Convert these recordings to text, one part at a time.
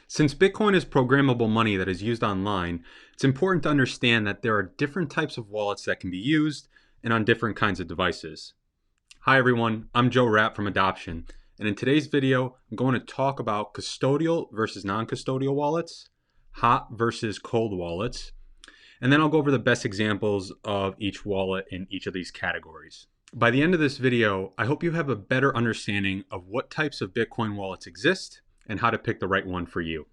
Since Bitcoin is programmable money that is used online, it's important to understand that there are different types of wallets that can be used and on different kinds of devices. Hi everyone, I'm Joe Rapp from Adoption, and in today's video, I'm going to talk about custodial versus non-custodial wallets, hot versus cold wallets, and then I'll go over the best examples of each wallet in each of these categories. By the end of this video, I hope you have a better understanding of what types of Bitcoin wallets exist and how to pick the right one for you.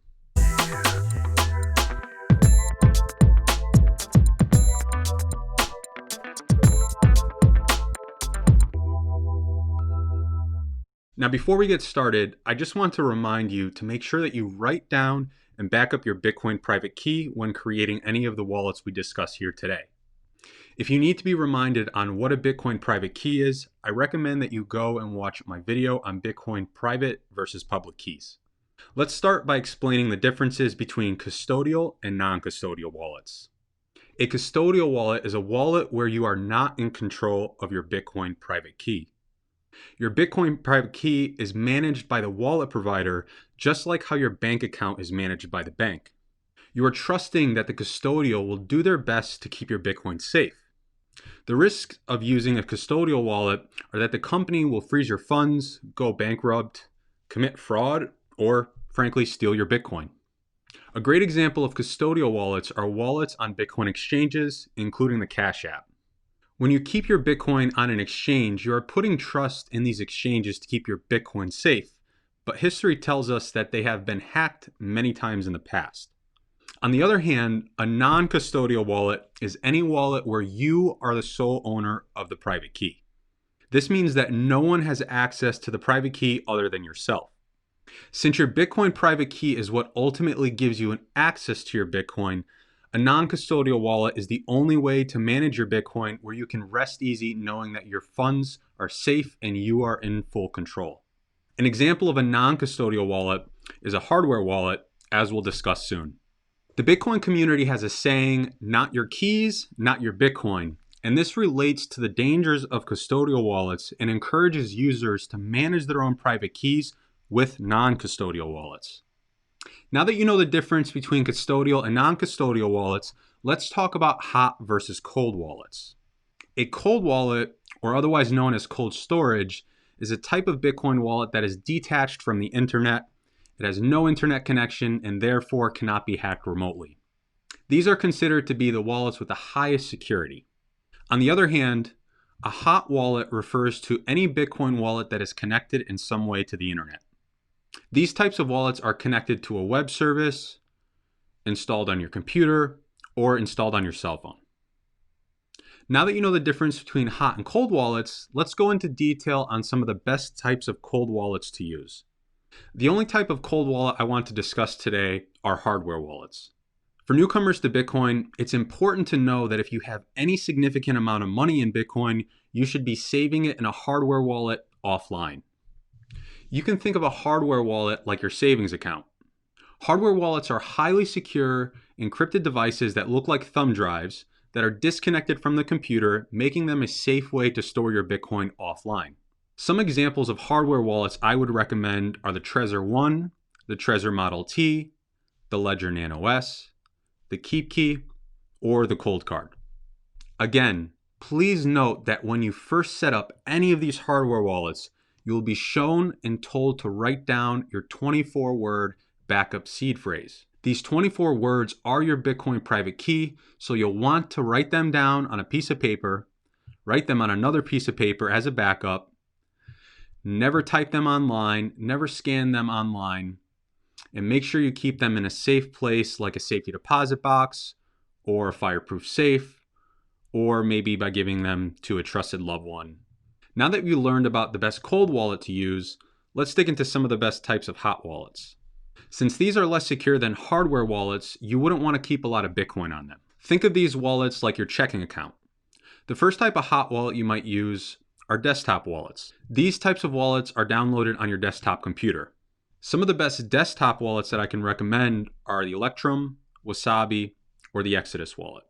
Now, before we get started, I just want to remind you to make sure that you write down and back up your Bitcoin private key when creating any of the wallets we discuss here today. If you need to be reminded on what a Bitcoin private key is, I recommend that you go and watch my video on Bitcoin private versus public keys. Let's start by explaining the differences between custodial and non-custodial wallets. A custodial wallet is a wallet where you are not in control of your Bitcoin private key. Your Bitcoin private key is managed by the wallet provider, just like how your bank account is managed by the bank. You are trusting that the custodial will do their best to keep your Bitcoin safe. The risks of using a custodial wallet are that the company will freeze your funds, go bankrupt, commit fraud, or frankly steal your Bitcoin. A great example of custodial wallets are wallets on Bitcoin exchanges, including the Cash App. When you keep your Bitcoin on an exchange, you are putting trust in these exchanges to keep your Bitcoin safe, but history tells us that they have been hacked many times in the past. On the other hand, a non-custodial wallet is any wallet where you are the sole owner of the private key. This means that no one has access to the private key other than yourself. Since your Bitcoin private key is what ultimately gives you an access to your Bitcoin, a non-custodial wallet is the only way to manage your Bitcoin where you can rest easy knowing that your funds are safe and you are in full control. An example of a non-custodial wallet is a hardware wallet, as we'll discuss soon. The Bitcoin community has a saying, not your keys, not your Bitcoin, and this relates to the dangers of custodial wallets and encourages users to manage their own private keys with non-custodial wallets. Now that you know the difference between custodial and non-custodial wallets, let's talk about hot versus cold wallets. A cold wallet, or otherwise known as cold storage, is a type of Bitcoin wallet that is detached from the internet. It has no internet connection and therefore cannot be hacked remotely. These are considered to be the wallets with the highest security. On the other hand, a hot wallet refers to any Bitcoin wallet that is connected in some way to the internet. These types of wallets are connected to a web service, installed on your computer, or installed on your cell phone. Now that you know the difference between hot and cold wallets, let's go into detail on some of the best types of cold wallets to use. The only type of cold wallet I want to discuss today are hardware wallets. For newcomers to Bitcoin, it's important to know that if you have any significant amount of money in Bitcoin, you should be saving it in a hardware wallet offline. You can think of a hardware wallet like your savings account. Hardware wallets are highly secure, encrypted devices that look like thumb drives that are disconnected from the computer, making them a safe way to store your Bitcoin offline. Some examples of hardware wallets I would recommend are the Trezor One, the Trezor Model T, the Ledger Nano S, the KeepKey, or the Cold Card. Again, please note that when you first set up any of these hardware wallets, you will be shown and told to write down your 24-word backup seed phrase. These 24 words are your Bitcoin private key, so you'll want to write them down on a piece of paper, write them on another piece of paper as a backup, never type them online, never scan them online, and make sure you keep them in a safe place like a safety deposit box or a fireproof safe, or maybe by giving them to a trusted loved one. Now that you learned about the best cold wallet to use, let's dig into some of the best types of hot wallets. Since these are less secure than hardware wallets, you wouldn't want to keep a lot of Bitcoin on them. Think of these wallets like your checking account. The first type of hot wallet you might use are desktop wallets. These types of wallets are downloaded on your desktop computer. Some of the best desktop wallets that I can recommend are the Electrum, Wasabi, or the Exodus wallet.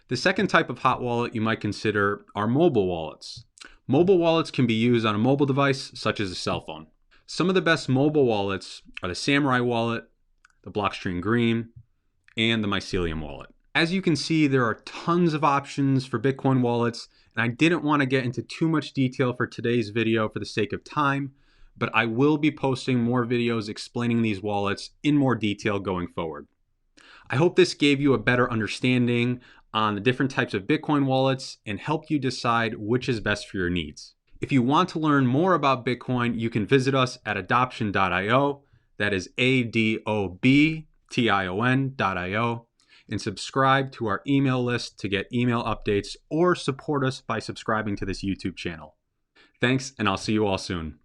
The second type of hot wallet you might consider are mobile wallets. Mobile wallets can be used on a mobile device such as a cell phone. Some of the best mobile wallets are the Samurai wallet, the Blockstream Green, and the Mycelium wallet. As you can see, there are tons of options for Bitcoin wallets, and I didn't want to get into too much detail for today's video for the sake of time, but I will be posting more videos explaining these wallets in more detail going forward. I hope this gave you a better understanding on the different types of Bitcoin wallets and helped you decide which is best for your needs. If you want to learn more about Bitcoin, you can visit us at adoption.io. That is adobtion.io, and subscribe to our email list to get email updates or support us by subscribing to this YouTube channel. Thanks, and I'll see you all soon.